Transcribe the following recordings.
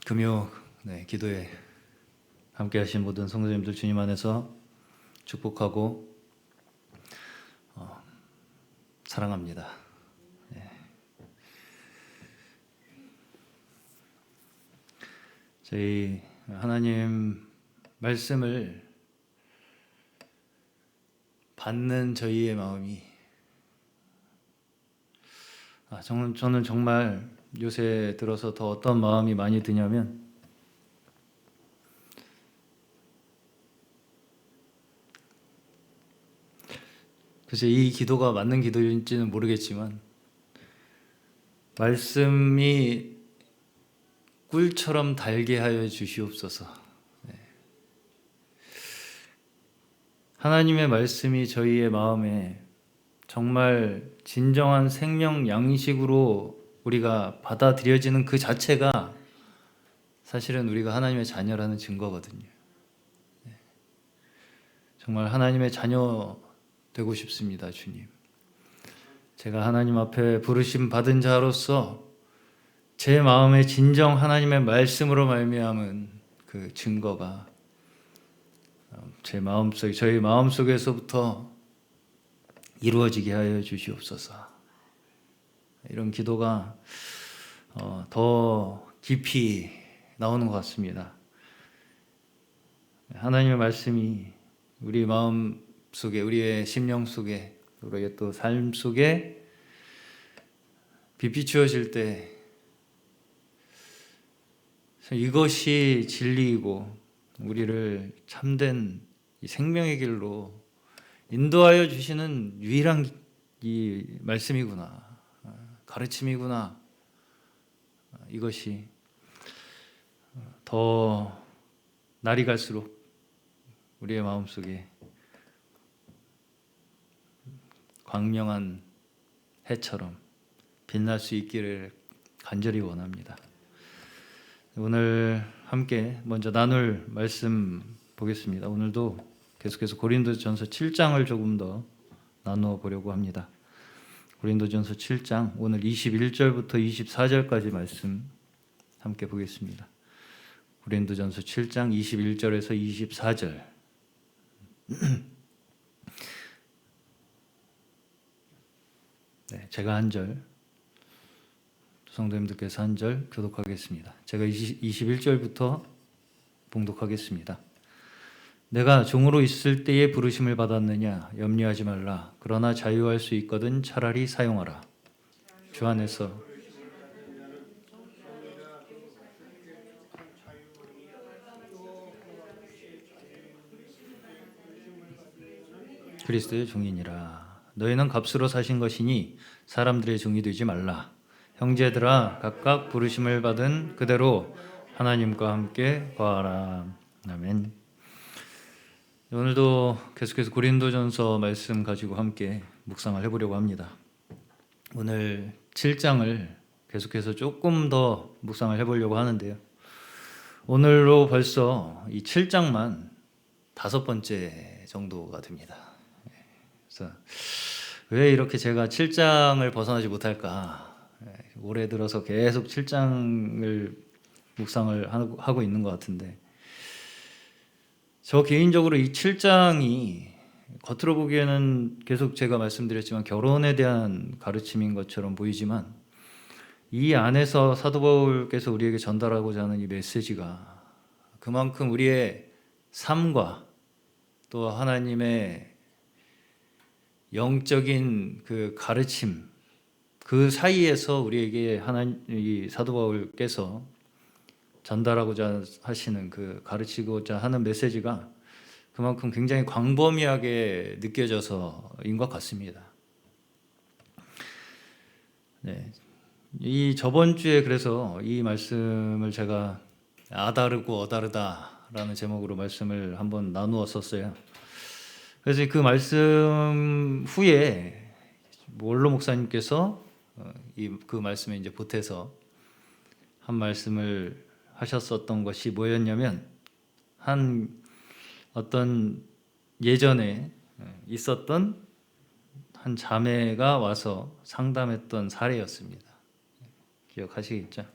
금요 기도에 함께 하신 모든 성도님들 주님 안에서 축복하고 사랑합니다. 저희 하나님 말씀을 받는 저희의 마음이 저는 정말 요새 들어서 더 어떤 마음이 많이 드냐면 글쎄 이 기도가 맞는 기도인지는 모르겠지만 말씀이 꿀처럼 달게 하여 주시옵소서. 하나님의 말씀이 저희의 마음에 정말 진정한 생명 양식으로 우리가 받아들여지는 그 자체가 사실은 우리가 하나님의 자녀라는 증거거든요. 정말 하나님의 자녀 되고 싶습니다, 주님. 제가 하나님 앞에 부르심 받은 자로서 제 마음에 진정 하나님의 말씀으로 말미암은 그 증거가 제 마음속, 저희 마음속에서부터 이루어지게 하여 주시옵소서. 이런 기도가 더 깊이 나오는 것 같습니다. 하나님의 말씀이 우리 마음 속에, 우리의 심령 속에, 우리의 또 삶 속에 빛이 비추어질 때 이것이 진리이고 우리를 참된 이 생명의 길로 인도하여 주시는 유일한 이 말씀이구나, 가르침이구나. 이것이 더 날이 갈수록 우리의 마음속에 광명한 해처럼 빛날 수 있기를 간절히 원합니다. 오늘 함께 먼저 나눌 말씀 보겠습니다. 오늘도 계속해서 고린도전서 7장을 조금 더 나누어 보려고 합니다. 고린도전서 7장 오늘 21절부터 24절까지 말씀 함께 보겠습니다. 고린도전서 7장 21절에서 24절. 제가 한 절, 성도님들께서 한 절 교독하겠습니다. 제가 21절부터 봉독하겠습니다. 내가 종으로 있을 때에 부르심을 받았느냐? 염려하지 말라. 그러나 자유할 수 있거든 차라리 사용하라. 주 안에서 그리스도의 종이니라. 너희는 값으로 사신 것이니 사람들의 종이 되지 말라. 형제들아, 각각 부르심을 받은 그대로 하나님과 함께 거하라. 아멘. 오늘도 계속해서 고린도전서 말씀 가지고 함께 묵상을 해보려고 합니다. 오늘 7장을 계속해서 조금 더 묵상을 해보려고 하는데요. 오늘로 벌써 이 7장만 5번째 정도가 됩니다. 그래서 왜 이렇게 제가 7장을 벗어나지 못할까? 올해 들어서 계속 7장을 묵상을 하고 있는 것 같은데 저 개인적으로 이 7장이 겉으로 보기에는 계속 제가 말씀드렸지만 결혼에 대한 가르침인 것처럼 보이지만 이 안에서 사도 바울께서 우리에게 전달하고자 하는 이 메시지가 그만큼 우리의 삶과 또 하나님의 영적인 그 가르침 그 사이에서 우리에게 이 사도 바울께서 전달하고자 하시는 그 가르치고자 하는 메시지가 그만큼 굉장히 광범위하게 느껴져서인 것 같습니다. 이 저번 주에 그래서 이 말씀을 제가 아다르고 어다르다라는 제목으로 말씀을 한번 나누었었어요. 그래서 그 말씀 후에 원로 목사님께서 그 말씀에 이제 보태서 한 말씀을 하셨었던 것이 뭐였냐면 어떤 예전에 있었던 한 자매가 와서 상담했던 사례였습니다. 기억하시겠죠?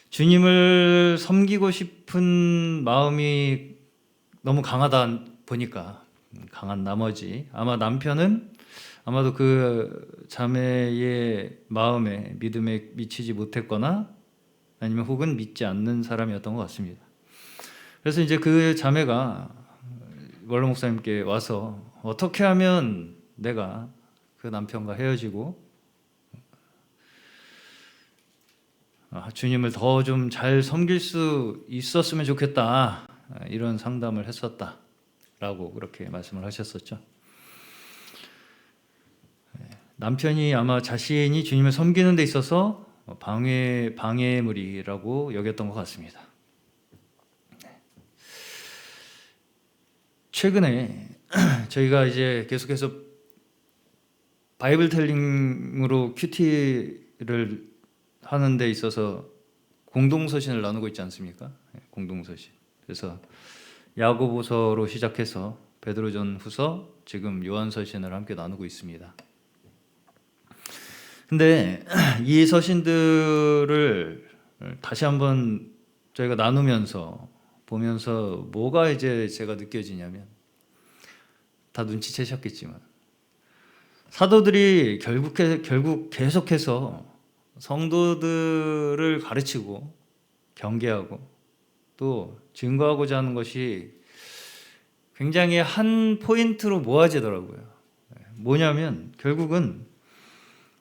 주님을 섬기고 싶은 마음이 너무 강하다 보니까, 강한 나머지 아마 남편은 아마도 그 자매의 마음에 믿음에 미치지 못했거나 아니면 혹은 믿지 않는 사람이었던 것 같습니다. 그래서 이제 그 자매가 원로 목사님께 와서 어떻게 하면 내가 그 남편과 헤어지고 주님을 더 좀 잘 섬길 수 있었으면 좋겠다, 이런 상담을 했었다라고 그렇게 말씀을 하셨었죠. 남편이 아마 자신이 주님을 섬기는 데 있어서 방해물이라고 여겼던 것 같습니다. 최근에 저희가 이제 계속해서 바이블 텔링으로 큐티를 하는 데 있어서 공동서신을 나누고 있지 않습니까? 공동서신. 그래서 야고보서로 시작해서 베드로전후서, 지금 요한서신을 함께 나누고 있습니다. 근데 이 서신들을 다시 한번 저희가 나누면서 보면서 뭐가 이제 제가 느껴지냐면, 다 눈치채셨겠지만 사도들이 결국 계속해서 성도들을 가르치고 경계하고 또 증거하고자 하는 것이 굉장히 한 포인트로 모아지더라고요. 뭐냐면 결국은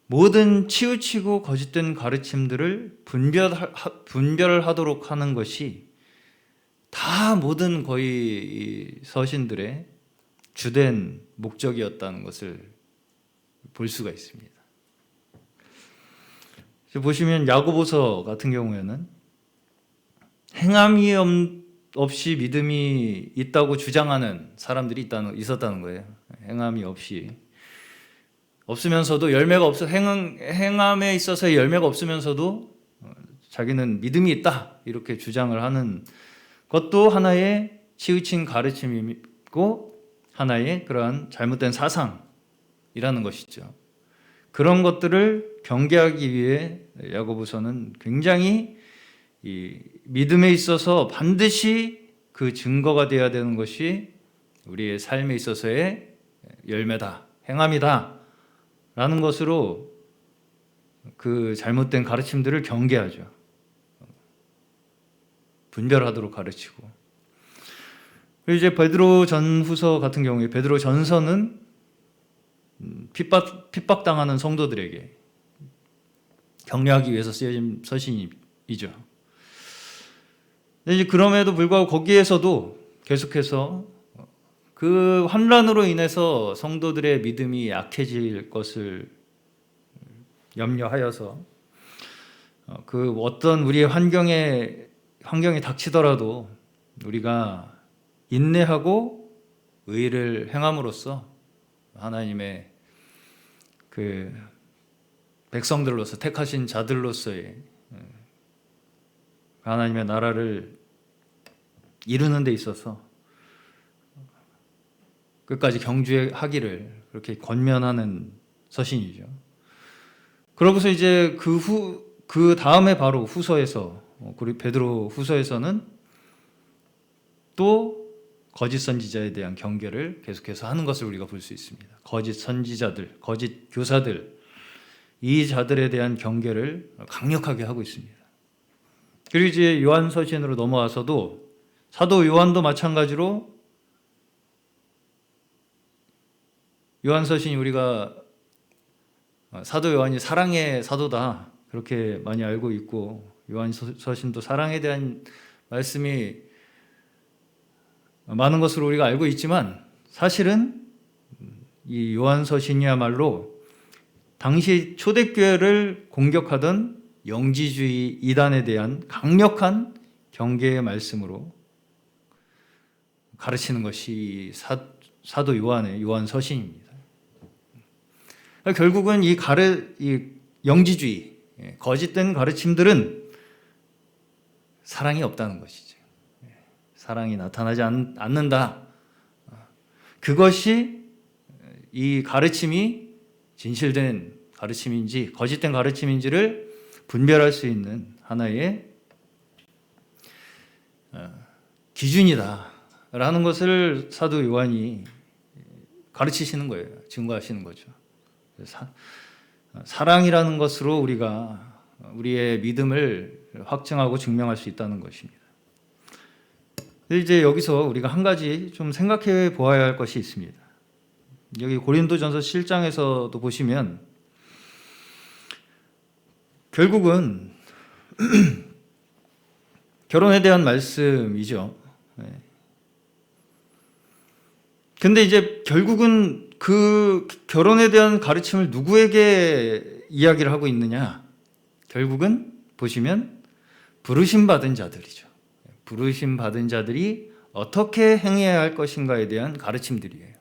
모든 치우치고 거짓된 가르침들을 분별하도록 하는 것이 다 모든 거의 이 서신들의 주된 목적이었다는 것을 볼 수가 있습니다. 보시면 야고보서 같은 경우에는 행함이 없이 믿음이 있다고 주장하는 사람들이 있었다는 거예요. 행함이 없으면서도 열매가 없어, 행함에 있어서의 열매가 없으면서도 자기는 믿음이 있다, 이렇게 주장을 하는 것도 하나의 치우친 가르침이고 하나의 그러한 잘못된 사상이라는 것이죠. 그런 것들을 경계하기 위해 야고보서는 굉장히 이 믿음에 있어서 반드시 그 증거가 되어야 되는 것이 우리의 삶에 있어서의 열매다, 행함이다 라는 것으로 그 잘못된 가르침들을 경계하죠. 분별하도록 가르치고. 그리고 이제 베드로전후서 같은 경우에, 베드로전서는 핍박당하는 성도들에게 격려하기 위해서 쓰여진 서신이죠. 근데 이제 그럼에도 불구하고 거기에서도 계속해서 그 환난으로 인해서 성도들의 믿음이 약해질 것을 염려하여서 그 어떤 우리의 환경이 닥치더라도 우리가 인내하고 의를 행함으로써 하나님의 그 백성들로서, 택하신 자들로서의 하나님의 나라를 이루는 데 있어서 끝까지 경주하기를 그렇게 권면하는 서신이죠. 그러고서 이제 그 다음에 바로 후서에서, 베드로 후서에서는 또 거짓 선지자에 대한 경계를 계속해서 하는 것을 우리가 볼 수 있습니다. 거짓 선지자들, 거짓 교사들, 이 자들에 대한 경계를 강력하게 하고 있습니다. 그리고 이제 요한서신으로 넘어와서도 사도 요한도 마찬가지로, 요한서신이 우리가 사도 요한이 사랑의 사도다 그렇게 많이 알고 있고, 요한서신도 사랑에 대한 말씀이 많은 것으로 우리가 알고 있지만, 사실은 이 요한서신이야말로 당시 초대교회를 공격하던 영지주의 이단에 대한 강력한 경계의 말씀으로 가르치는 것이 사도 요한의 요한서신입니다. 결국은 이 영지주의, 거짓된 가르침들은 사랑이 없다는 것이죠. 사랑이 나타나지 않는다. 그것이 이 가르침이 진실된 가르침인지 거짓된 가르침인지를 분별할 수 있는 하나의 기준이다라는 것을 사도 요한이 가르치시는 거예요. 증거하시는 거죠. 사랑이라는 것으로 우리가 우리의 믿음을 확증하고 증명할 수 있다는 것입니다. 이제 여기서 우리가 한 가지 좀 생각해 보아야 할 것이 있습니다. 여기 고린도전서 7장에서도 보시면 결국은 결혼에 대한 말씀이죠. 근데 이제 결국은 그 결혼에 대한 가르침을 누구에게 이야기를 하고 있느냐? 결국은 보시면 부르심 받은 자들이죠. 부르심 받은 자들이 어떻게 행해야 할 것인가에 대한 가르침들이에요.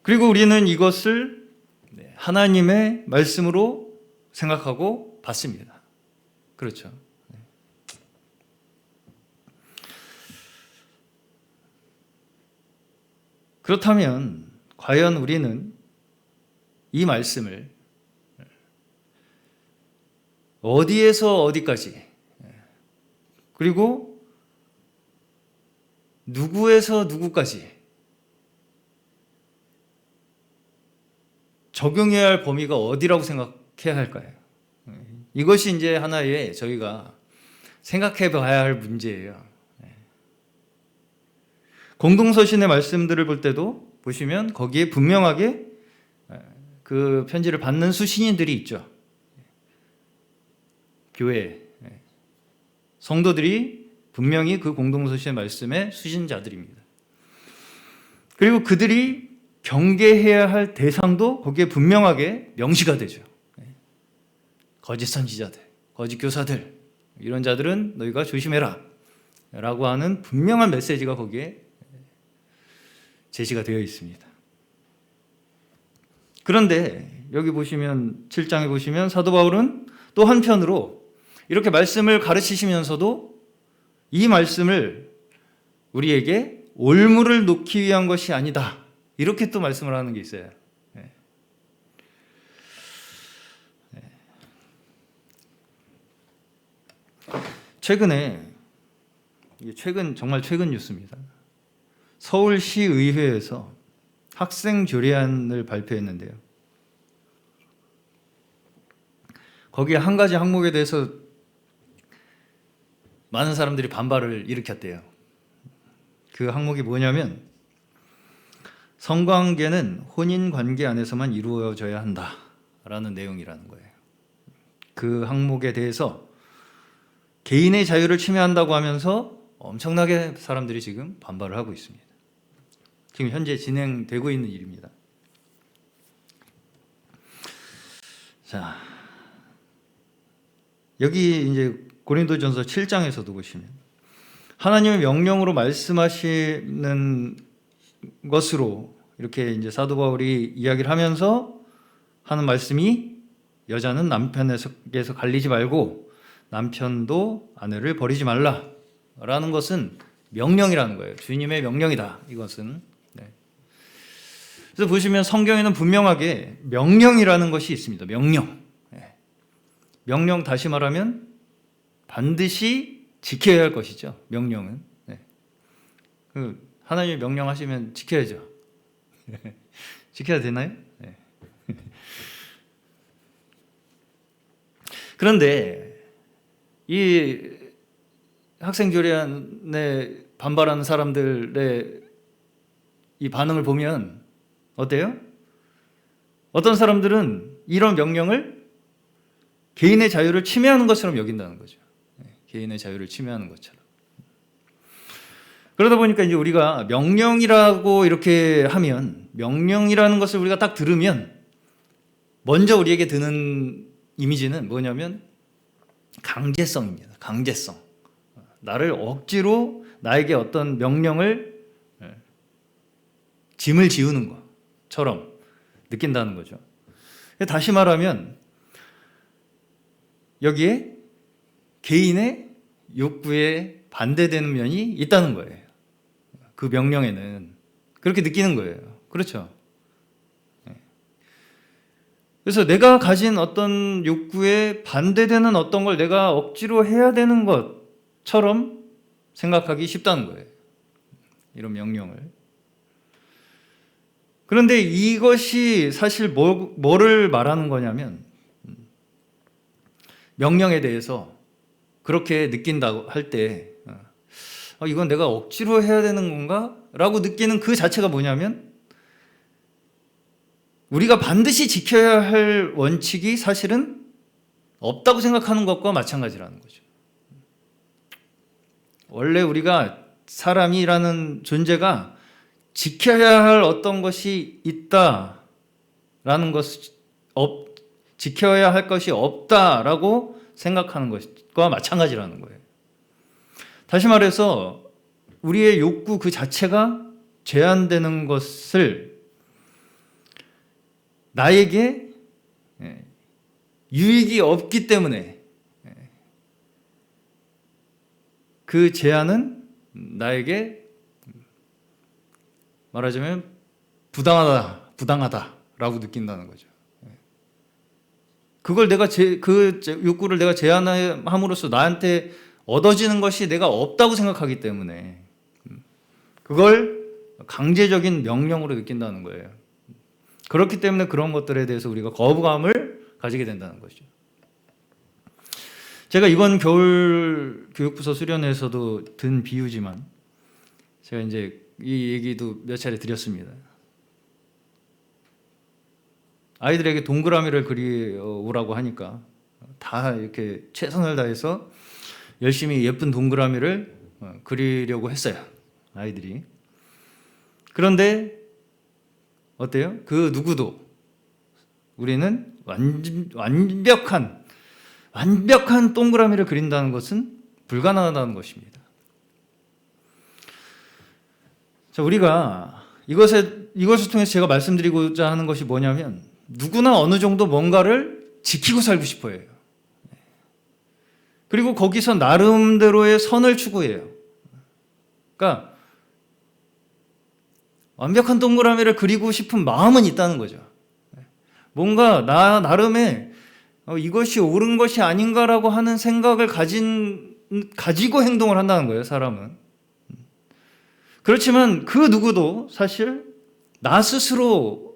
그리고 우리는 이것을 하나님의 말씀으로 생각하고 받습니다. 그렇죠. 그렇다면 과연 우리는 이 말씀을 어디에서 어디까지, 그리고 누구에서 누구까지 적용해야 할 범위가 어디라고 생각해야 할까요? 이것이 이제 하나의 저희가 생각해 봐야 할 문제예요. 공동서신의 말씀들을 볼 때도 보시면 거기에 분명하게 그 편지를 받는 수신인들이 있죠. 교회, 성도들이 분명히 그 공동서신의 말씀의 수신자들입니다. 그리고 그들이 경계해야 할 대상도 거기에 분명하게 명시가 되죠. 거짓 선지자들, 거짓 교사들, 이런 자들은 너희가 조심해라 라고 하는 분명한 메시지가 거기에 제시가 되어 있습니다. 그런데 여기 보시면 7장에 보시면 사도 바울은 또 한편으로 이렇게 말씀을 가르치시면서도 이 말씀을 우리에게 올무를 놓기 위한 것이 아니다, 이렇게 또 말씀을 하는 게 있어요. 최근 정말 최근 뉴스입니다. 서울시의회에서 학생 조례안을 발표했는데요. 거기에 한 가지 항목에 대해서 많은 사람들이 반발을 일으켰대요. 그 항목이 뭐냐면 성관계는 혼인관계 안에서만 이루어져야 한다라는 내용이라는 거예요. 그 항목에 대해서 개인의 자유를 침해한다고 하면서 엄청나게 사람들이 지금 반발을 하고 있습니다. 지금 현재 진행되고 있는 일입니다. 자, 여기 이제 고린도전서 7장에서도 보시면 하나님의 명령으로 말씀하시는 것으로 이렇게 이제 사도 바울이 이야기를 하면서 하는 말씀이 여자는 남편에게서 갈리지 말고 남편도 아내를 버리지 말라라는 것은 명령이라는 거예요. 주님의 명령이다, 이것은. 그래서 보시면 성경에는 분명하게 명령이라는 것이 있습니다. 명령. 명령, 다시 말하면 반드시 지켜야 할 것이죠. 명령은. 하나님이 명령하시면 지켜야죠. 지켜야 되나요? 그런데 이 학생조례안에 반발하는 사람들의 이 반응을 보면 어때요? 어떤 사람들은 이런 명령을 개인의 자유를 침해하는 것처럼 여긴다는 거죠. 개인의 자유를 침해하는 것처럼. 그러다 보니까 이제 우리가 명령이라고 이렇게 하면, 명령이라는 것을 우리가 딱 들으면 먼저 우리에게 드는 이미지는 뭐냐면 강제성입니다. 강제성. 나를 억지로 나에게 어떤 명령을, 짐을 지우는 것처럼 느낀다는 거죠. 다시 말하면 여기에 개인의 욕구에 반대되는 면이 있다는 거예요. 그 명령에는 그렇게 느끼는 거예요. 그렇죠? 그래서 내가 가진 어떤 욕구에 반대되는 어떤 걸 내가 억지로 해야 되는 것처럼 생각하기 쉽다는 거예요. 이런 명령을. 그런데 이것이 사실 뭐를 말하는 거냐면, 명령에 대해서 그렇게 느낀다고 할 때 이건 내가 억지로 해야 되는 건가? 라고 느끼는 그 자체가 뭐냐면, 우리가 반드시 지켜야 할 원칙이 사실은 없다고 생각하는 것과 마찬가지라는 거죠. 원래 우리가 사람이라는 존재가 지켜야 할 어떤 것이 있다라는 지켜야 할 것이 없다라고 생각하는 것과 마찬가지라는 거예요. 다시 말해서 우리의 욕구 그 자체가 제한되는 것을 나에게 유익이 없기 때문에 그 제한은 나에게 말하자면 부당하다라고 느낀다는 거죠. 그걸 그 욕구를 내가 제한함으로써 나한테 얻어지는 것이 내가 없다고 생각하기 때문에 그걸 강제적인 명령으로 느낀다는 거예요. 그렇기 때문에 그런 것들에 대해서 우리가 거부감을 가지게 된다는 것이죠. 제가 이번 겨울 교육부서 수련회에서도 든 비유지만 제가 이제 이 얘기도 몇 차례 드렸습니다. 아이들에게 동그라미를 그려오라고 하니까 다 이렇게 최선을 다해서 열심히 예쁜 동그라미를 그리려고 했어요, 아이들이. 그런데 어때요? 그 누구도 우리는 완벽한 동그라미를 그린다는 것은 불가능하다는 것입니다. 자, 우리가 이것을 통해서 제가 말씀드리고자 하는 것이 뭐냐면, 누구나 어느 정도 뭔가를 지키고 살고 싶어 해요. 그리고 거기서 나름대로의 선을 추구해요. 그러니까 완벽한 동그라미를 그리고 싶은 마음은 있다는 거죠. 뭔가 나름의 이것이 옳은 것이 아닌가라고 하는 생각을 가지고 행동을 한다는 거예요, 사람은. 그렇지만 그 누구도 사실 나 스스로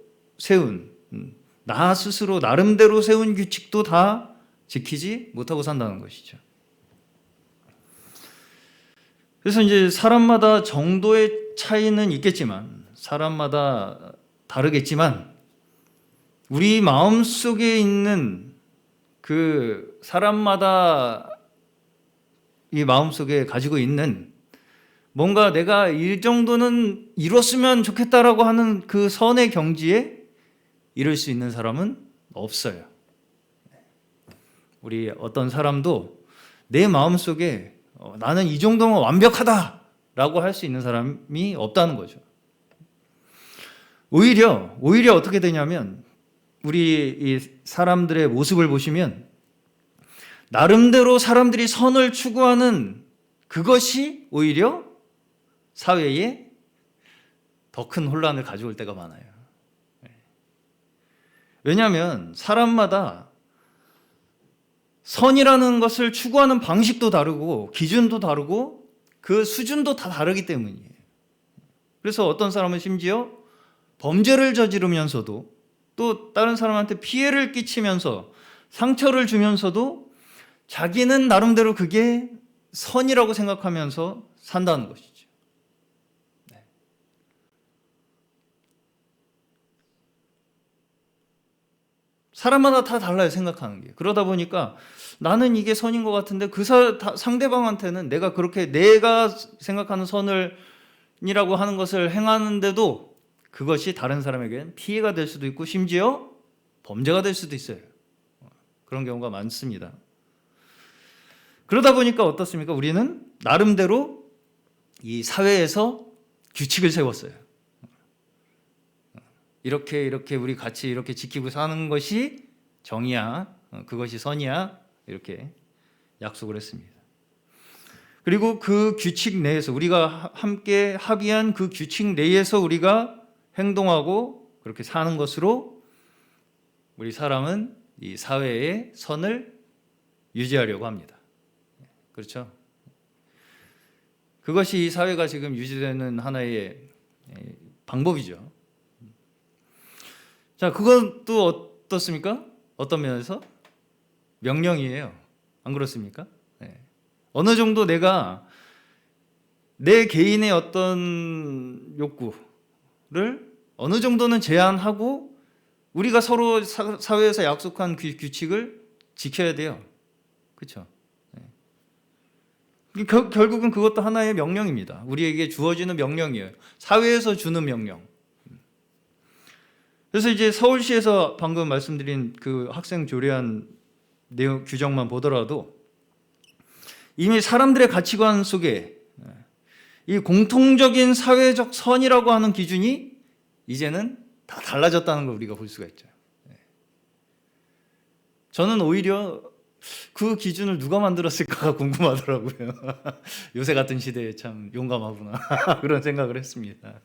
나름대로 세운 규칙도 다 지키지 못하고 산다는 것이죠. 그래서 이제 사람마다 정도의 차이는 있겠지만, 사람마다 다르겠지만, 우리 마음 속에 있는 그 사람마다 이 마음 속에 가지고 있는 뭔가 내가 이 정도는 이뤘으면 좋겠다라고 하는 그 선의 경지에 이룰 수 있는 사람은 없어요. 우리 어떤 사람도 내 마음 속에 나는 이 정도면 완벽하다라고 할 수 있는 사람이 없다는 거죠. 오히려 어떻게 되냐면, 우리 이 사람들의 모습을 보시면 나름대로 사람들이 선을 추구하는 그것이 오히려 사회에 더 큰 혼란을 가져올 때가 많아요. 왜냐하면 사람마다 선이라는 것을 추구하는 방식도 다르고 기준도 다르고 그 수준도 다 다르기 때문이에요. 그래서 어떤 사람은 심지어 범죄를 저지르면서도 또 다른 사람한테 피해를 끼치면서 상처를 주면서도 자기는 나름대로 그게 선이라고 생각하면서 산다는 것이죠. 사람마다 다 달라요, 생각하는 게. 그러다 보니까 나는 이게 선인 것 같은데 그 상대방한테는 내가 그렇게 내가 생각하는 선을이라고 하는 것을 행하는데도 그것이 다른 사람에게는 피해가 될 수도 있고 심지어 범죄가 될 수도 있어요. 그런 경우가 많습니다. 그러다 보니까 어떻습니까? 우리는 나름대로 이 사회에서 규칙을 세웠어요. 이렇게 우리 같이 이렇게 지키고 사는 것이 정의야, 그것이 선이야, 이렇게 약속을 했습니다. 그리고 그 규칙 내에서 우리가 함께 합의한 그 규칙 내에서 우리가 행동하고 그렇게 사는 것으로 우리 사람은 이 사회의 선을 유지하려고 합니다. 그렇죠? 그것이 이 사회가 지금 유지되는 하나의 방법이죠. 자, 그건 또 어떻습니까? 어떤 면에서? 명령이에요. 안 그렇습니까? 네. 어느 정도 내가 내 개인의 어떤 욕구를 어느 정도는 제한하고 우리가 서로 사회에서 약속한 규칙을 지켜야 돼요. 그렇죠? 네. 결국은 그것도 하나의 명령입니다. 우리에게 주어지는 명령이에요. 사회에서 주는 명령. 그래서 이제 서울시에서 방금 말씀드린 그 학생 조례안 내용 규정만 보더라도 이미 사람들의 가치관 속에 이 공통적인 사회적 선이라고 하는 기준이 이제는 다 달라졌다는 걸 우리가 볼 수가 있죠. 저는 오히려 그 기준을 누가 만들었을까가 궁금하더라고요. 요새 같은 시대에 참 용감하구나 그런 생각을 했습니다.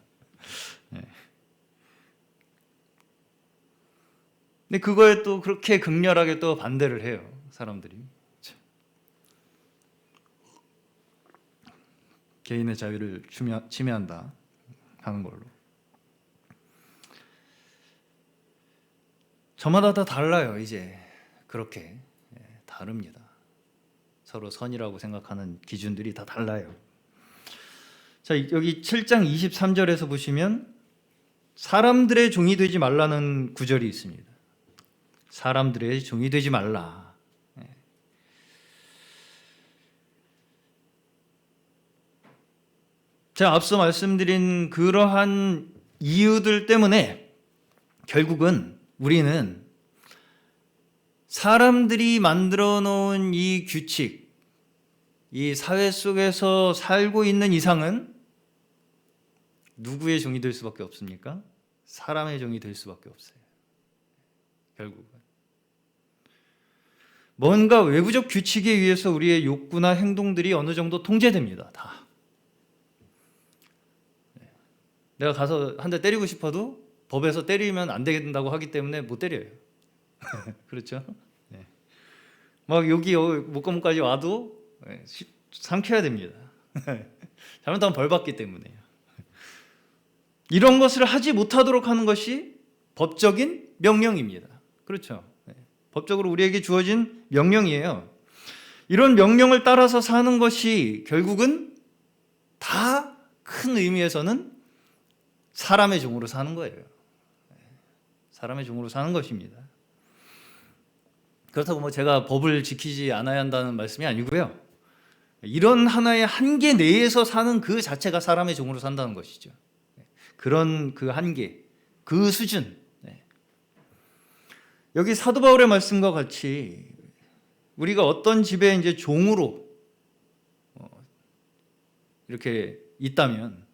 근데 그거에 또 그렇게 극렬하게 또 반대를 해요, 사람들이. 개인의 자유를 침해한다 하는 걸로. 저마다 다 달라요. 이제 그렇게 다릅니다. 서로 선이라고 생각하는 기준들이 다 달라요. 자, 여기 7장 23절에서 보시면 사람들의 종이 되지 말라는 구절이 있습니다. 사람들의 종이 되지 말라. 제가 앞서 말씀드린 그러한 이유들 때문에 결국은 우리는 사람들이 만들어 놓은 이 규칙, 이 사회 속에서 살고 있는 이상은 누구의 종이 될 수밖에 없습니까? 사람의 종이 될 수밖에 없어요. 결국은 뭔가 외부적 규칙에 의해서 우리의 욕구나 행동들이 어느 정도 통제됩니다. 다. 내가 가서 한 대 때리고 싶어도 법에서 때리면 안 된다고 하기 때문에 못 때려요. 그렇죠? 네. 막 여기 목구멍까지 와도 삼켜야 됩니다. 잘못하면 벌 받기 때문에요. 이런 것을 하지 못하도록 하는 것이 법적인 명령입니다. 그렇죠? 네. 법적으로 우리에게 주어진 명령이에요. 이런 명령을 따라서 사는 것이 결국은 다 큰 의미에서는 사람의 종으로 사는 거예요. 사람의 종으로 사는 것입니다. 그렇다고 뭐 제가 법을 지키지 않아야 한다는 말씀이 아니고요. 이런 하나의 한계 내에서 사는 그 자체가 사람의 종으로 산다는 것이죠. 그런 그 한계, 그 수준. 여기 사도 바울의 말씀과 같이 우리가 어떤 집에 이제 종으로 이렇게 있다면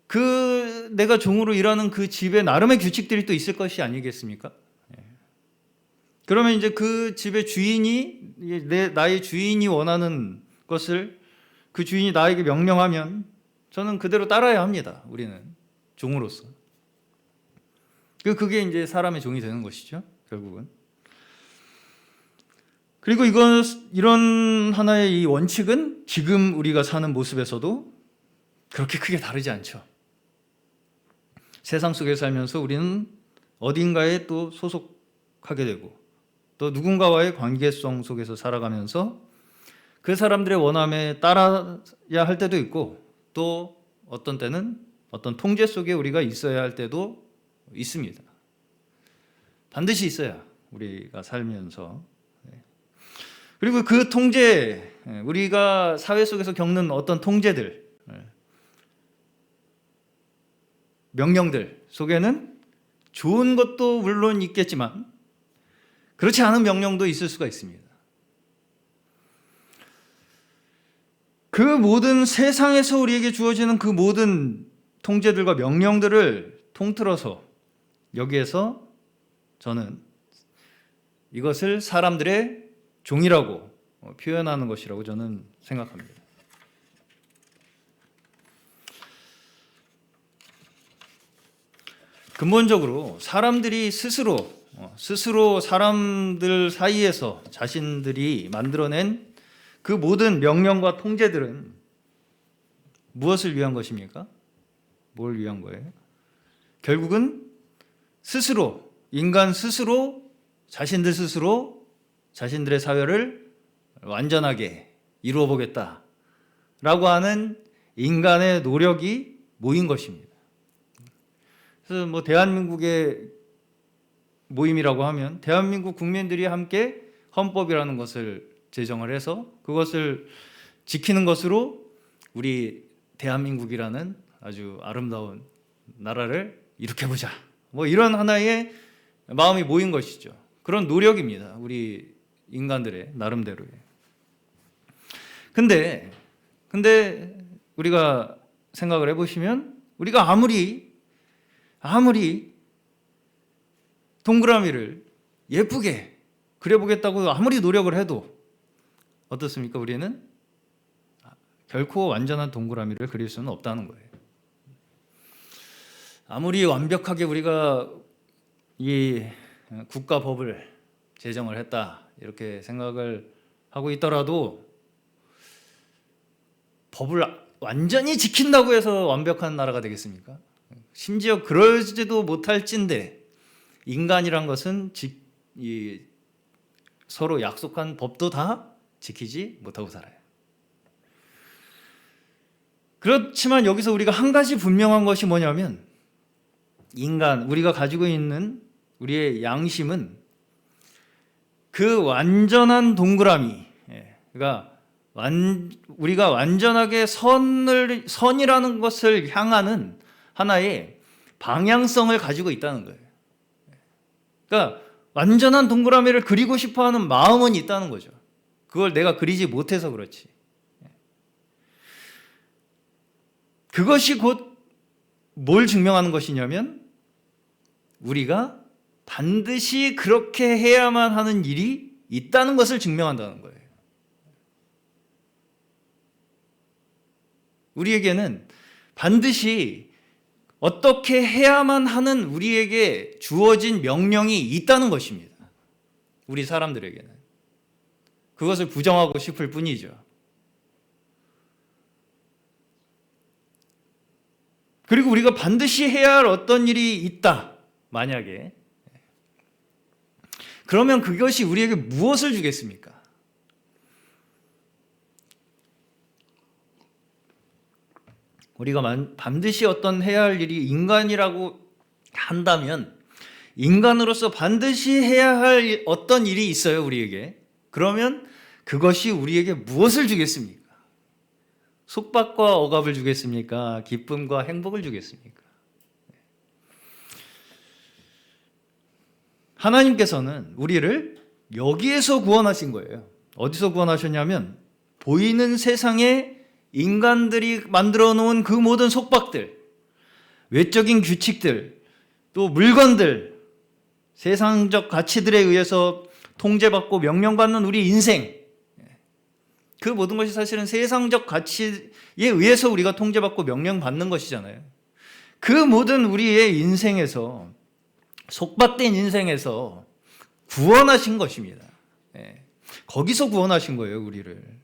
그 내가 종으로 일하는 그 집에 나름의 규칙들이 또 있을 것이 아니겠습니까? 그러면 이제 그 집의 주인이 나의 주인이 원하는 것을 그 주인이 나에게 명령하면 저는 그대로 따라야 합니다. 우리는 종으로서. 그게 이제 사람의 종이 되는 것이죠. 결국은. 그리고 이런 하나의 이 원칙은 지금 우리가 사는 모습에서도 그렇게 크게 다르지 않죠. 세상 속에 살면서 우리는 어딘가에 또 소속하게 되고 또 누군가와의 관계성 속에서 살아가면서 그 사람들의 원함에 따라야 할 때도 있고 또 어떤 때는 어떤 통제 속에 우리가 있어야 할 때도 있습니다. 반드시 있어야 우리가 살면서. 그리고 그 통제, 우리가 사회 속에서 겪는 어떤 통제들, 명령들 속에는 좋은 것도 물론 있겠지만 그렇지 않은 명령도 있을 수가 있습니다. 그 모든 세상에서 우리에게 주어지는 그 모든 통제들과 명령들을 통틀어서 여기에서 저는 이것을 사람들의 종이라고 표현하는 것이라고 저는 생각합니다. 근본적으로 사람들이 스스로 사람들 사이에서 자신들이 만들어낸 그 모든 명령과 통제들은 무엇을 위한 것입니까? 뭘 위한 거예요? 결국은 인간 스스로 자신들 스스로 자신들의 사회를 완전하게 이루어 보겠다라고 하는 인간의 노력이 모인 것입니다. 그래서 대한민국의 모임이라고 하면 대한민국 국민들이 함께 헌법이라는 것을 제정을 해서 그것을 지키는 것으로 우리 대한민국이라는 아주 아름다운 나라를 일으켜보자. 이런 하나의 마음이 모인 것이죠. 그런 노력입니다. 우리 인간들의 나름대로의. 근데 우리가 생각을 해보시면 우리가 아무리 동그라미를 예쁘게 그려보겠다고 아무리 노력을 해도 어떻습니까? 우리는 결코 완전한 동그라미를 그릴 수는 없다는 거예요. 아무리 완벽하게 우리가 이 국가법을 제정을 했다 이렇게 생각을 하고 있더라도 법을 완전히 지킨다고 해서 완벽한 나라가 되겠습니까? 심지어 그러지도 못할진데 인간이란 것은 서로 약속한 법도 다 지키지 못하고 살아요. 그렇지만 여기서 우리가 한 가지 분명한 것이 뭐냐면 우리가 가지고 있는 우리의 양심은 그 완전한 동그라미, 그러니까 우리가 완전하게 선이라는 것을 향하는 하나의 방향성을 가지고 있다는 거예요. 그러니까 완전한 동그라미를 그리고 싶어하는 마음은 있다는 거죠. 그걸 내가 그리지 못해서 그렇지. 그것이 곧 뭘 증명하는 것이냐면 우리가 반드시 그렇게 해야만 하는 일이 있다는 것을 증명한다는 거예요. 우리에게는 반드시 어떻게 해야만 하는 우리에게 주어진 명령이 있다는 것입니다. 우리 사람들에게는. 그것을 부정하고 싶을 뿐이죠. 그리고 우리가 반드시 해야 할 어떤 일이 있다. 만약에. 그러면 그것이 우리에게 무엇을 주겠습니까? 우리가 반드시 어떤 해야 할 일이 인간이라고 한다면 인간으로서 반드시 해야 할 어떤 일이 있어요, 우리에게. 그러면 그것이 우리에게 무엇을 주겠습니까? 속박과 억압을 주겠습니까? 기쁨과 행복을 주겠습니까? 하나님께서는 우리를 여기에서 구원하신 거예요. 어디서 구원하셨냐면 보이는 세상에 인간들이 만들어 놓은 그 모든 속박들, 외적인 규칙들, 또 물건들, 세상적 가치들에 의해서 통제받고 명령받는 우리 인생, 그 모든 것이 사실은 세상적 가치에 의해서 우리가 통제받고 명령받는 것이잖아요. 그 모든 우리의 인생에서, 속박된 인생에서 구원하신 것입니다. 거기서 구원하신 거예요, 우리를.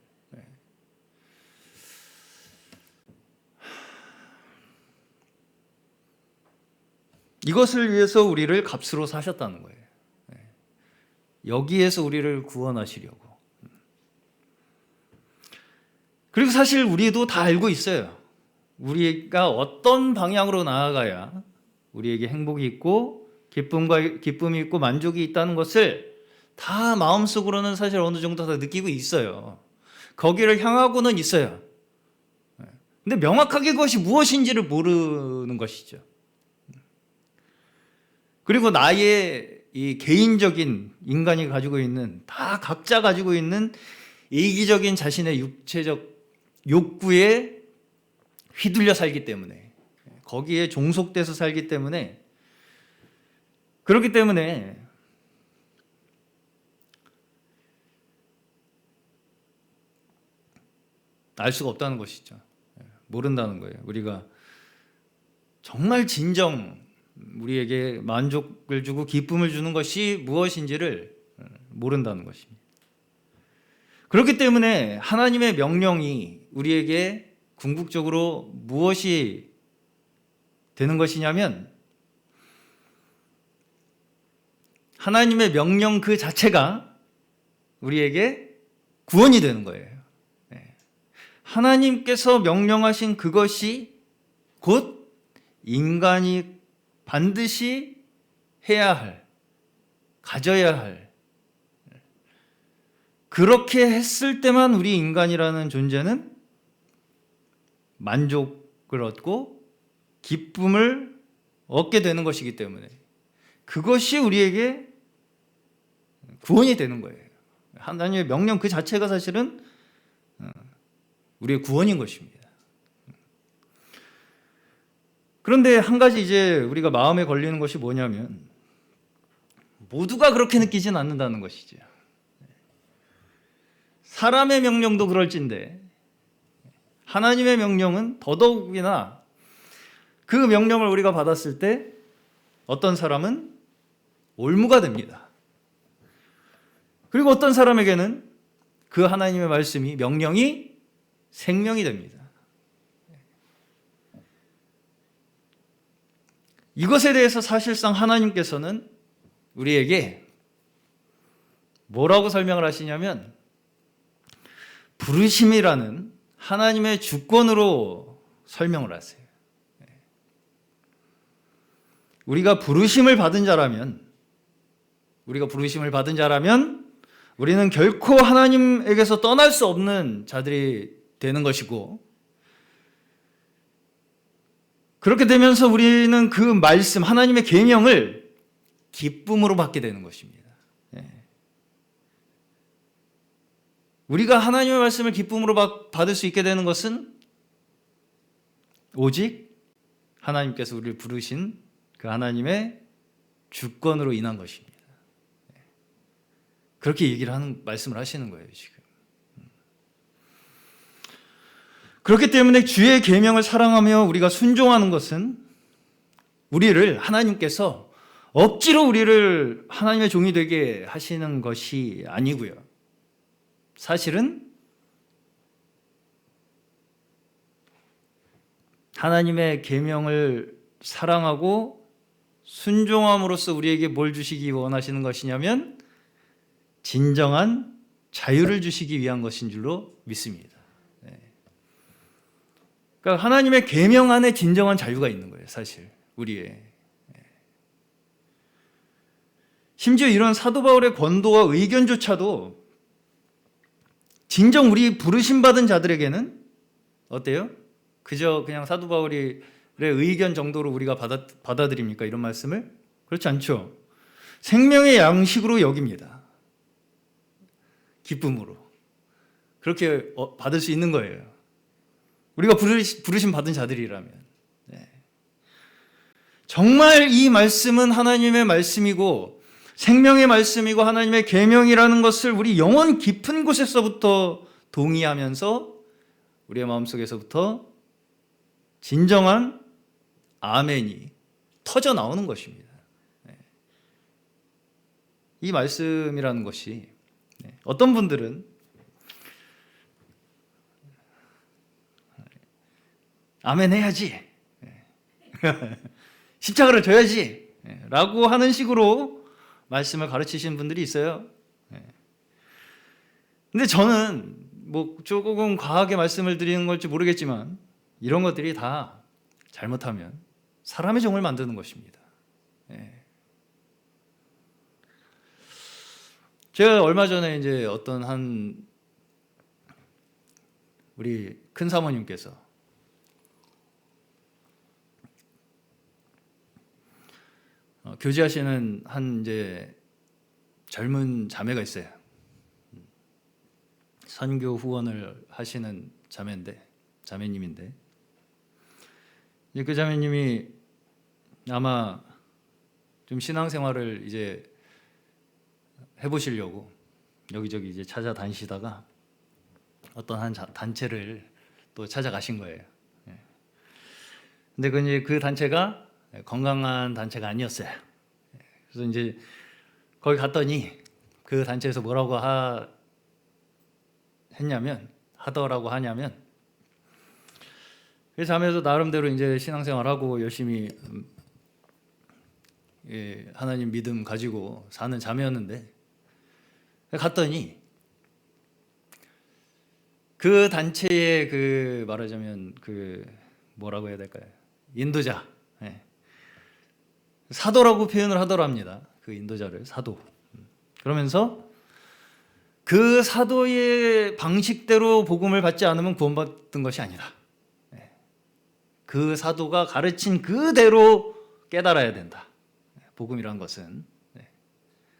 이것을 위해서 우리를 값으로 사셨다는 거예요. 여기에서 우리를 구원하시려고. 그리고 사실 우리도 다 알고 있어요. 우리가 어떤 방향으로 나아가야 우리에게 행복이 있고 기쁨이 있고 만족이 있다는 것을 다 마음속으로는 사실 어느 정도 다 느끼고 있어요. 거기를 향하고는 있어요. 근데 명확하게 그것이 무엇인지를 모르는 것이죠. 그리고 나의 이 개인적인 인간이 가지고 있는, 다 각자 가지고 있는 이기적인 자신의 육체적 욕구에 휘둘려 살기 때문에, 거기에 종속돼서 살기 때문에, 그렇기 때문에 알 수가 없다는 것이죠. 모른다는 거예요. 우리가 정말 진정 우리에게 만족을 주고 기쁨을 주는 것이 무엇인지를 모른다는 것입니다. 그렇기 때문에 하나님의 명령이 우리에게 궁극적으로 무엇이 되는 것이냐면 하나님의 명령 그 자체가 우리에게 구원이 되는 거예요. 하나님께서 명령하신 그것이 곧 인간이 반드시 해야 할, 가져야 할, 그렇게 했을 때만 우리 인간이라는 존재는 만족을 얻고 기쁨을 얻게 되는 것이기 때문에 그것이 우리에게 구원이 되는 거예요. 하나님의 명령 그 자체가 사실은 우리의 구원인 것입니다. 그런데 한 가지 이제 우리가 마음에 걸리는 것이 뭐냐면 모두가 그렇게 느끼진 않는다는 것이죠. 사람의 명령도 그럴진데 하나님의 명령은 더더욱이나 그 명령을 우리가 받았을 때 어떤 사람은 올무가 됩니다. 그리고 어떤 사람에게는 그 하나님의 말씀이 명령이 생명이 됩니다. 이것에 대해서 사실상 하나님께서는 우리에게 뭐라고 설명을 하시냐면 부르심이라는 하나님의 주권으로 설명을 하세요. 우리가 부르심을 받은 자라면 우리는 결코 하나님에게서 떠날 수 없는 자들이 되는 것이고 그렇게 되면서 우리는 그 말씀, 하나님의 계명을 기쁨으로 받게 되는 것입니다. 우리가 하나님의 말씀을 기쁨으로 받을 수 있게 되는 것은 오직 하나님께서 우리를 부르신 그 하나님의 주권으로 인한 것입니다. 그렇게 말씀을 하시는 거예요, 지금. 그렇기 때문에 주의 계명을 사랑하며 우리가 순종하는 것은 우리를 하나님께서 억지로 우리를 하나님의 종이 되게 하시는 것이 아니고요. 사실은 하나님의 계명을 사랑하고 순종함으로써 우리에게 뭘 주시기 원하시는 것이냐면 진정한 자유를 주시기 위한 것인 줄로 믿습니다. 그러니까 하나님의 계명 안에 진정한 자유가 있는 거예요, 사실 우리의. 심지어 이런 사도 바울의 권도와 의견조차도 진정 우리 부르심 받은 자들에게는 어때요? 그저 그냥 사도 바울의 의견 정도로 우리가 받아들입니까? 이런 말씀을? 그렇지 않죠. 생명의 양식으로 여깁니다. 기쁨으로. 그렇게 받을 수 있는 거예요. 우리가 부르심 받은 자들이라면. 정말 이 말씀은 하나님의 말씀이고 생명의 말씀이고 하나님의 계명이라는 것을 우리 영혼 깊은 곳에서부터 동의하면서 우리의 마음속에서부터 진정한 아멘이 터져 나오는 것입니다. 이 말씀이라는 것이 어떤 분들은 아멘 해야지, 십자가를 져야지 라고 하는 식으로 말씀을 가르치시는 분들이 있어요. 근데 저는 뭐 조금 과하게 말씀을 드리는 걸지 모르겠지만 이런 것들이 다 잘못하면 사람의 종을 만드는 것입니다. 제가 얼마 전에 이제 어떤 한 우리 큰 사모님께서 교제하시는 한 이제 젊은 자매가 있어요. 선교 후원을 하시는 자매님인데 이제 그 자매님이 아마 좀 신앙생활을 이제 해보시려고 여기저기 이제 찾아다니시다가 어떤 한 단체를 또 찾아가신 거예요. 근데 그 단체가 건강한 단체가 아니었어요. 그래서 이제 거기 갔더니 그 단체에서 뭐라고 하냐면 그래서 하면서 나름대로 이제 신앙생활하고 열심히 하나님 믿음 가지고 사는 자매였는데 갔더니 그 단체의 그 말하자면 그 뭐라고 해야 될까요? 인도자, 사도라고 표현을 하더랍니다. 그 인도자를 사도. 그러면서 그 사도의 방식대로 복음을 받지 않으면 구원받은 것이 아니라 그 사도가 가르친 그대로 깨달아야 된다. 복음이란 것은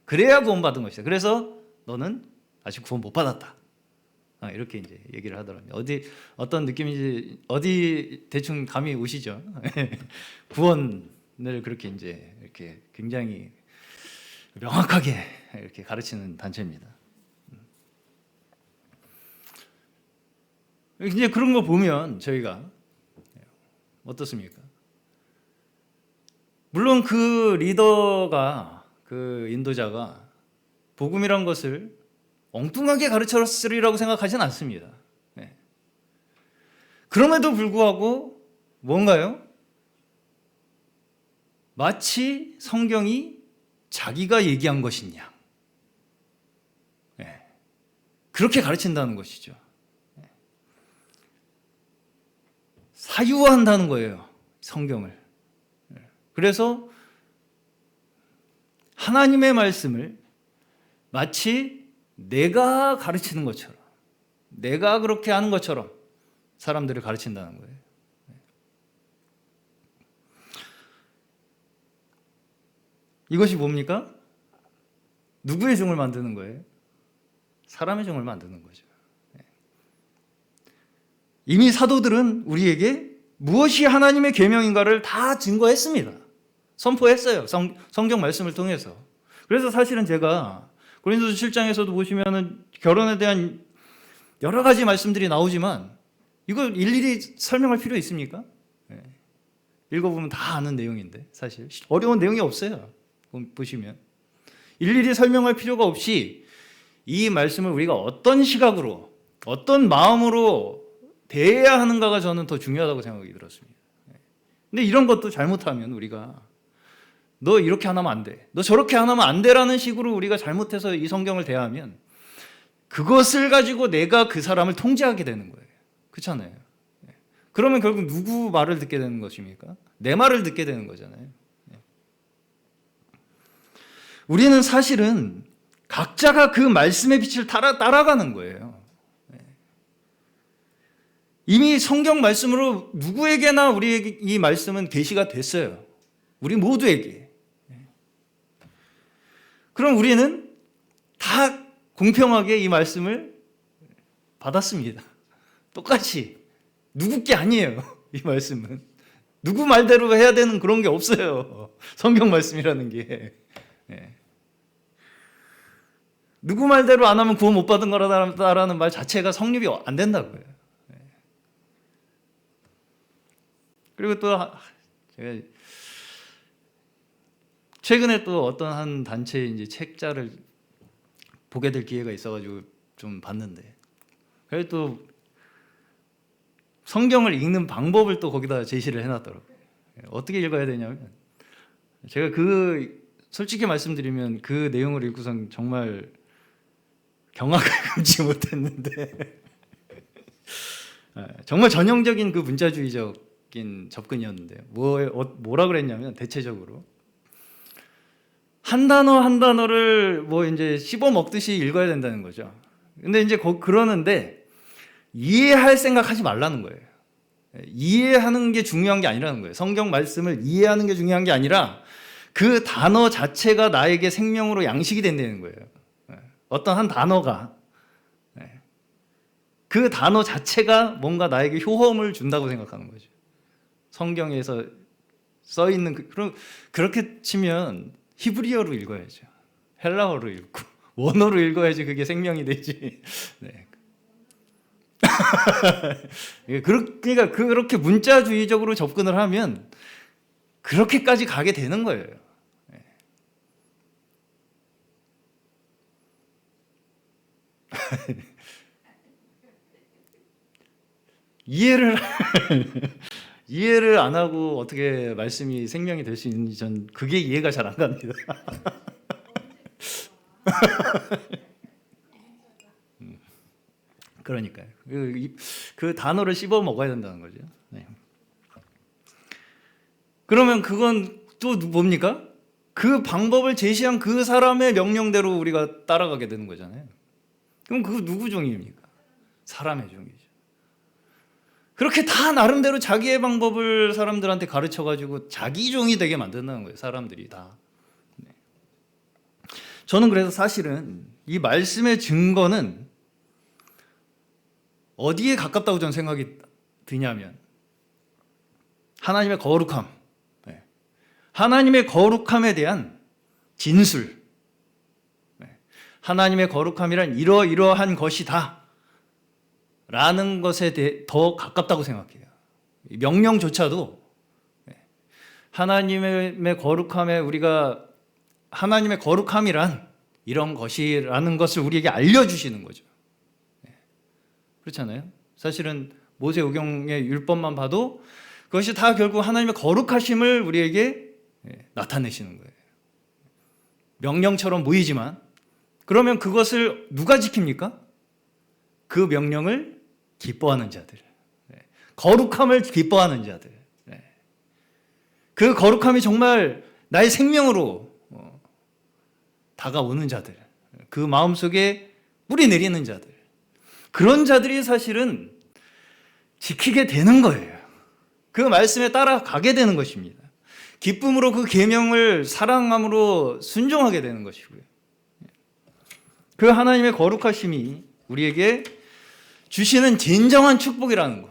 그래야 구원받은 것이다. 그래서 너는 아직 구원 못 받았다. 이렇게 이제 얘기를 하더랍니다. 어떤 느낌인지 어디 대충 감이 오시죠? 구원을 그렇게 이제 이렇게 굉장히 명확하게 이렇게 가르치는 단체입니다. 이제 그런 거 보면 저희가 어떻습니까? 물론 그 리더가 그 인도자가 복음이란 것을 엉뚱하게 가르쳤으리라고 생각하지는 않습니다. 그럼에도 불구하고 뭔가요? 마치 성경이 자기가 얘기한 것인 양 그렇게 가르친다는 것이죠. 사유화한다는 거예요, 성경을. 그래서 하나님의 말씀을 마치 내가 가르치는 것처럼, 내가 그렇게 하는 것처럼 사람들을 가르친다는 거예요. 이것이 뭡니까? 누구의 종을 만드는 거예요? 사람의 종을 만드는 거죠. 이미 사도들은 우리에게 무엇이 하나님의 계명인가를 다 증거했습니다. 선포했어요. 성경 말씀을 통해서. 그래서 사실은 제가 고린도서 7장에서도 보시면은 결혼에 대한 여러 가지 말씀들이 나오지만 이거 일일이 설명할 필요 있습니까? 읽어보면 다 아는 내용인데 사실 어려운 내용이 없어요. 보시면 일일이 설명할 필요가 없이 이 말씀을 우리가 어떤 시각으로 어떤 마음으로 대해야 하는가가 저는 더 중요하다고 생각이 들었습니다. 근데 이런 것도 잘못하면 우리가 너 이렇게 안 하면 안 돼, 너 저렇게 안 하면 안 돼라는 식으로 우리가 잘못해서 이 성경을 대하면 그것을 가지고 내가 그 사람을 통제하게 되는 거예요. 그렇잖아요. 그러면 결국 누구 말을 듣게 되는 것입니까? 내 말을 듣게 되는 거잖아요. 우리는 사실은 각자가 그 말씀의 빛을 따라가는 거예요. 이미 성경 말씀으로 누구에게나 우리에게 이 말씀은 계시가 됐어요. 우리 모두에게. 그럼 우리는 다 공평하게 이 말씀을 받았습니다. 똑같이. 누구 게 아니에요. 이 말씀은. 누구 말대로 해야 되는 그런 게 없어요. 성경 말씀이라는 게. 누구 말대로 안 하면 구원 못 받은 거라는 말 자체가 성립이 안 된다고요. 그리고 또 제가 최근에 또 어떤 한 단체의 이제 책자를 보게 될 기회가 있어가지고 좀 봤는데, 그래도 또 성경을 읽는 방법을 또 거기다 제시를 해놨더라고요. 어떻게 읽어야 되냐면, 제가 솔직히 말씀드리면 그 내용을 읽고선 정말 경악을 금치 못했는데 정말 전형적인 그 문자주의적인 접근이었는데요. 뭐라 그랬냐면 대체적으로 한 단어 한 단어를 뭐 이제 씹어 먹듯이 읽어야 된다는 거죠. 근데 이제 그러는데 이해할 생각하지 말라는 거예요. 이해하는 게 중요한 게 아니라는 거예요. 성경 말씀을 이해하는 게 중요한 게 아니라 그 단어 자체가 나에게 생명으로 양식이 된다는 거예요. 어떤 한 단어가, 그 단어 자체가 뭔가 나에게 효험을 준다고 생각하는 거죠. 성경에서 써 있는 그렇게 치면 히브리어로 읽어야죠. 헬라어로 읽고 원어로 읽어야지 그게 생명이 되지. 네. 그러니까 그렇게 문자주의적으로 접근을 하면 그렇게까지 가게 되는 거예요. 이해를 이해를 안 하고 어떻게 말씀이 생명이 될 수 있는지 전 그게 이해가 잘 안 갑니다. 그러니까요. 그 단어를 씹어 먹어야 된다는 거죠. 네. 그러면 그건 또 뭡니까? 그 방법을 제시한 그 사람의 명령대로 우리가 따라가게 되는 거잖아요. 그럼 그거 누구 종입니까? 사람의 종이죠. 그렇게 다 나름대로 자기의 방법을 사람들한테 가르쳐가지고 자기 종이 되게 만든다는 거예요. 사람들이 다. 네. 저는 그래서 사실은 이 말씀의 증거는 어디에 가깝다고 저는 생각이 드냐면 하나님의 거룩함, 네. 하나님의 거룩함에 대한 진술, 네. 하나님의 거룩함이란 이러이러한 것이다 라는 것에 대해 더 가깝다고 생각해요. 명령조차도 하나님의 거룩함에 우리가 하나님의 거룩함이란 이런 것이라는 것을 우리에게 알려주시는 거죠. 그렇잖아요. 사실은 모세오경의 율법만 봐도 그것이 다 결국 하나님의 거룩하심을 우리에게 나타내시는 거예요. 명령처럼 보이지만 그러면 그것을 누가 지킵니까? 그 명령을 기뻐하는 자들, 거룩함을 기뻐하는 자들, 그 거룩함이 정말 나의 생명으로 다가오는 자들, 그 마음속에 뿌리 내리는 자들, 그런 자들이 사실은 지키게 되는 거예요. 그 말씀에 따라가게 되는 것입니다. 기쁨으로 그 계명을 사랑함으로 순종하게 되는 것이고요. 그 하나님의 거룩하심이 우리에게 주시는 진정한 축복이라는 것,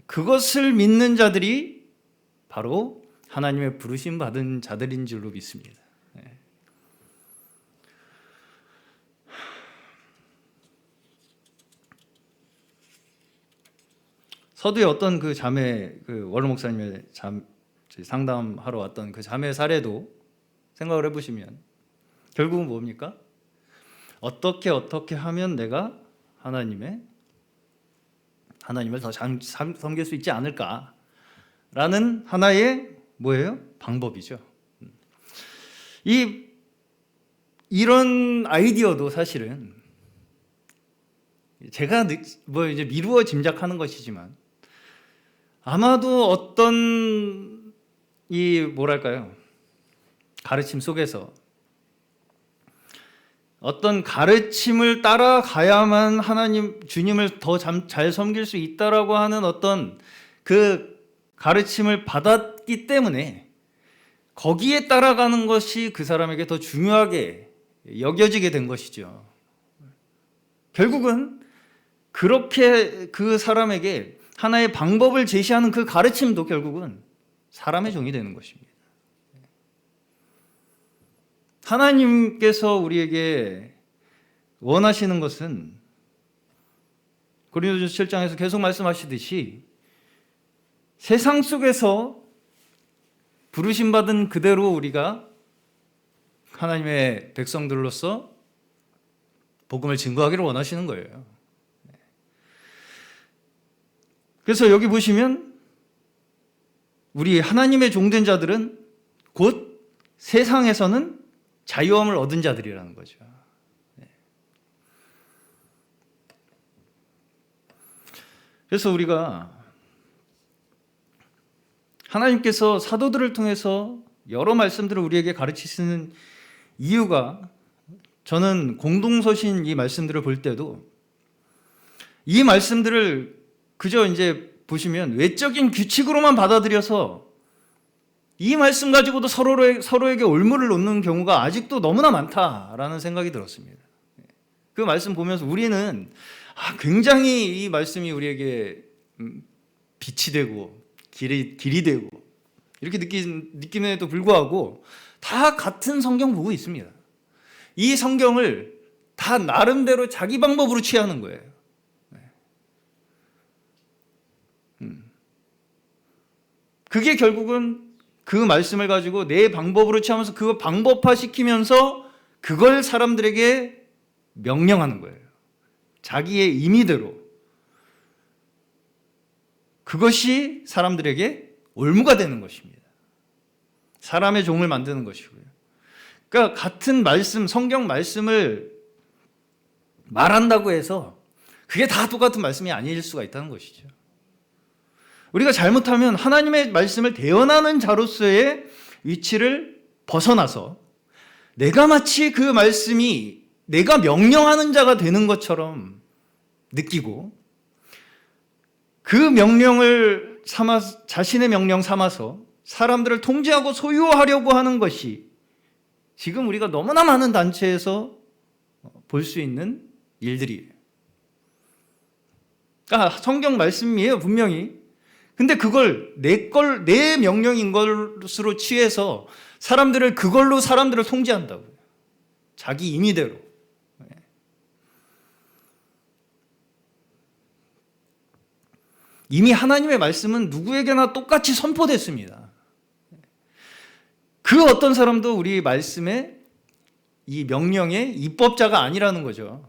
그것을 믿는 자들이 바로 하나님의 부르심 받은 자들인 줄로 믿습니다. 서두에 어떤 그 자매, 그 원로 목사님의 상담하러 왔던 그 자매 사례도 생각을 해보시면 결국은 뭡니까? 어떻게 하면 내가 하나님을 더 섬길 수 있지 않을까라는 하나의 뭐예요? 방법이죠. 이런 아이디어도 사실은 제가 뭐 이제 미루어 짐작하는 것이지만 아마도 어떤 이 뭐랄까요? 가르침 속에서 어떤 가르침을 따라가야만 주님을 더 잘 섬길 수 있다라고 하는 어떤 그 가르침을 받았기 때문에 거기에 따라가는 것이 그 사람에게 더 중요하게 여겨지게 된 것이죠. 결국은 그렇게 그 사람에게 하나의 방법을 제시하는 그 가르침도 결국은 사람의 종이 되는 것입니다. 하나님께서 우리에게 원하시는 것은 고린도전서 7장에서 계속 말씀하시듯이 세상 속에서 부르심 받은 그대로 우리가 하나님의 백성들로서 복음을 증거하기를 원하시는 거예요. 그래서 여기 보시면 우리 하나님의 종된 자들은 곧 세상에서는 자유함을 얻은 자들이라는 거죠. 그래서 우리가 하나님께서 사도들을 통해서 여러 말씀들을 우리에게 가르치시는 이유가 저는 공동서신 이 말씀들을 볼 때도 이 말씀들을 그저 이제 보시면 외적인 규칙으로만 받아들여서 이 말씀 가지고도 서로에게 올무를 놓는 경우가 아직도 너무나 많다라는 생각이 들었습니다. 그 말씀 보면서 우리는 굉장히 이 말씀이 우리에게 빛이 되고 길이 되고 이렇게 느낌에도 불구하고 다 같은 성경 보고 있습니다. 이 성경을 다 나름대로 자기 방법으로 취하는 거예요. 그게 결국은 그 말씀을 가지고 내 방법으로 취하면서 그거 방법화시키면서 그걸 사람들에게 명령하는 거예요. 자기의 임의대로. 그것이 사람들에게 올무가 되는 것입니다. 사람의 종을 만드는 것이고요. 그러니까 같은 말씀, 성경 말씀을 말한다고 해서 그게 다 똑같은 말씀이 아닐 수가 있다는 것이죠. 우리가 잘못하면 하나님의 말씀을 대언하는 자로서의 위치를 벗어나서 내가 마치 그 말씀이 내가 명령하는 자가 되는 것처럼 느끼고 그 명령을 자신의 명령 삼아서 사람들을 통제하고 소유하려고 하는 것이 지금 우리가 너무나 많은 단체에서 볼 수 있는 일들이에요. 그러니까 성경 말씀이에요, 분명히. 근데 그걸 내 명령인 것으로 취해서 그걸로 사람들을 통제한다고요. 자기 임의대로. 이미 하나님의 말씀은 누구에게나 똑같이 선포됐습니다. 그 어떤 사람도 우리 말씀의 이 명령의 입법자가 아니라는 거죠.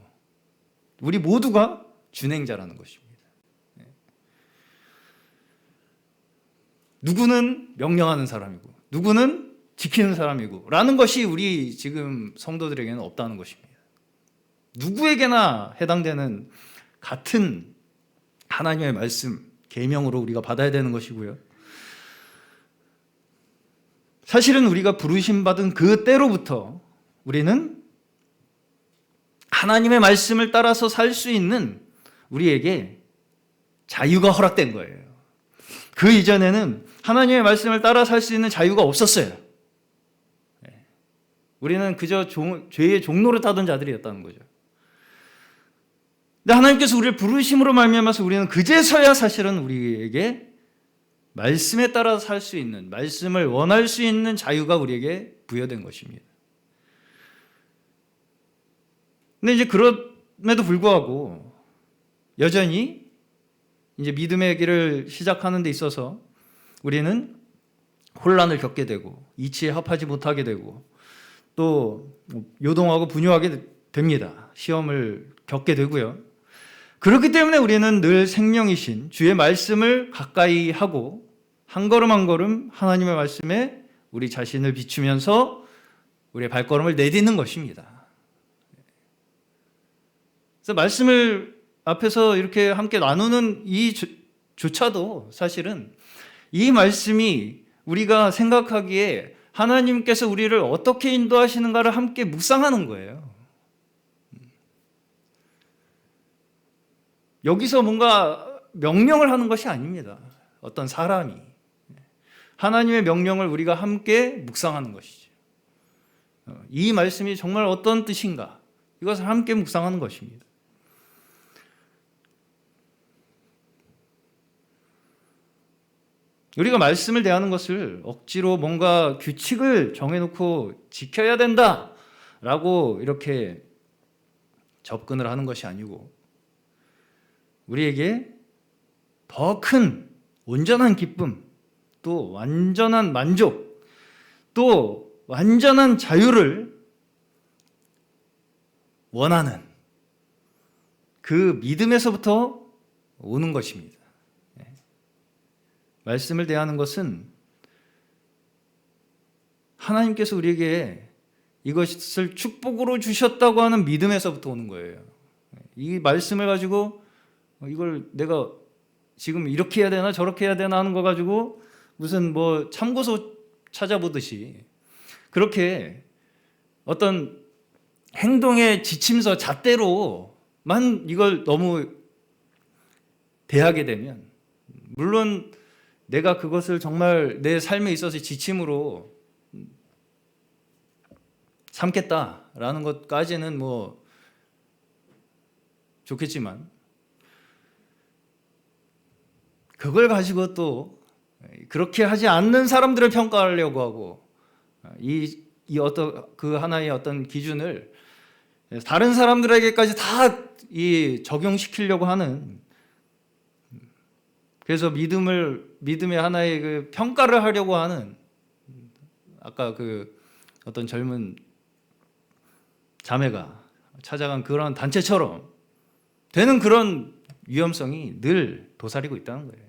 우리 모두가 준행자라는 것입니다. 누구는 명령하는 사람이고 누구는 지키는 사람이고 라는 것이 우리 지금 성도들에게는 없다는 것입니다. 누구에게나 해당되는 같은 하나님의 말씀, 계명으로 우리가 받아야 되는 것이고요. 사실은 우리가 부르심받은 그 때로부터 우리는 하나님의 말씀을 따라서 살 수 있는 우리에게 자유가 허락된 거예요. 그 이전에는 하나님의 말씀을 따라 살 수 있는 자유가 없었어요. 우리는 그저 죄의 종로를 타던 자들이었다는 거죠. 근데 하나님께서 우리를 부르심으로 말미암아서 우리는 그제서야 사실은 우리에게 말씀에 따라 살 수 있는, 말씀을 원할 수 있는 자유가 우리에게 부여된 것입니다. 근데 이제 그럼에도 불구하고 여전히 이제 믿음의 길을 시작하는 데 있어서 우리는 혼란을 겪게 되고 이치에 합하지 못하게 되고 또 요동하고 분유하게 됩니다. 시험을 겪게 되고요. 그렇기 때문에 우리는 늘 생명이신 주의 말씀을 가까이 하고 한 걸음 한 걸음 하나님의 말씀에 우리 자신을 비추면서 우리의 발걸음을 내딛는 것입니다. 그래서 말씀을 앞에서 이렇게 함께 나누는 이 조차도 사실은 이 말씀이 우리가 생각하기에 하나님께서 우리를 어떻게 인도하시는가를 함께 묵상하는 거예요. 여기서 뭔가 명령을 하는 것이 아닙니다. 어떤 사람이. 하나님의 명령을 우리가 함께 묵상하는 것이죠. 이 말씀이 정말 어떤 뜻인가? 이것을 함께 묵상하는 것입니다. 우리가 말씀을 대하는 것을 억지로 뭔가 규칙을 정해놓고 지켜야 된다라고 이렇게 접근을 하는 것이 아니고 우리에게 더 큰 온전한 기쁨, 또 완전한 만족, 또 완전한 자유를 원하는 그 믿음에서부터 오는 것입니다. 말씀을 대하는 것은 하나님께서 우리에게 이것을 축복으로 주셨다고 하는 믿음에서부터 오는 거예요. 이 말씀을 가지고 이걸 내가 지금 이렇게 해야 되나 저렇게 해야 되나 하는 거 가지고 무슨 뭐 참고서 찾아보듯이 그렇게 어떤 행동의 지침서 잣대로만 이걸 너무 대하게 되면 물론 내가 그것을 정말 내 삶에 있어서 지침으로 삼겠다라는 것까지는 뭐 좋겠지만 그걸 가지고 또 그렇게 하지 않는 사람들을 평가하려고 하고 이 어떤 그 하나의 어떤 기준을 다른 사람들에게까지 다 적용시키려고 하는 그래서 믿음의 하나의 그 평가를 하려고 하는 아까 그 어떤 젊은 자매가 찾아간 그런 단체처럼 되는 그런 위험성이 늘 도사리고 있다는 거예요.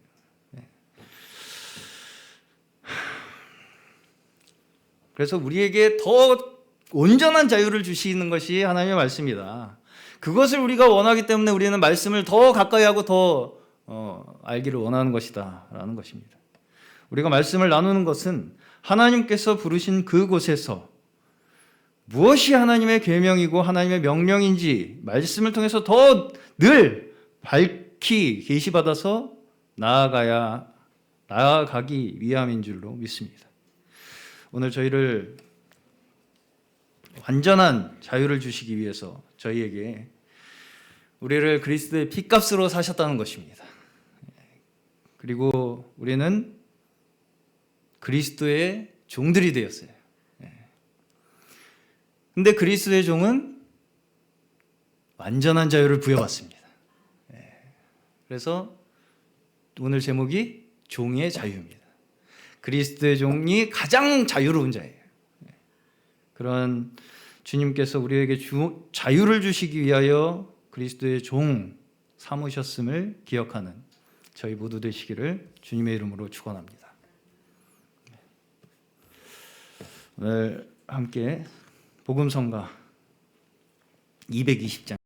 그래서 우리에게 더 온전한 자유를 주시는 것이 하나님의 말씀이다. 그것을 우리가 원하기 때문에 우리는 말씀을 더 가까이 하고 더 알기를 원하는 것이다 라는 것입니다. 우리가 말씀을 나누는 것은 하나님께서 부르신 그곳에서 무엇이 하나님의 계명이고 하나님의 명령인지 말씀을 통해서 더 늘 밝히 계시받아서 나아가기 위함인 줄로 믿습니다. 오늘 저희를 완전한 자유를 주시기 위해서 저희에게 우리를 그리스도의 피값으로 사셨다는 것입니다. 그리고 우리는 그리스도의 종들이 되었어요. 근데 그리스도의 종은 완전한 자유를 부여받습니다. 그래서 오늘 제목이 종의 자유입니다. 그리스도의 종이 가장 자유로운 자예요. 그런 주님께서 우리에게 자유를 주시기 위하여 그리스도의 종 삼으셨음을 기억하는 저희 모두 되시기를 주님의 이름으로 축원합니다. 오늘 함께 복음성가 220장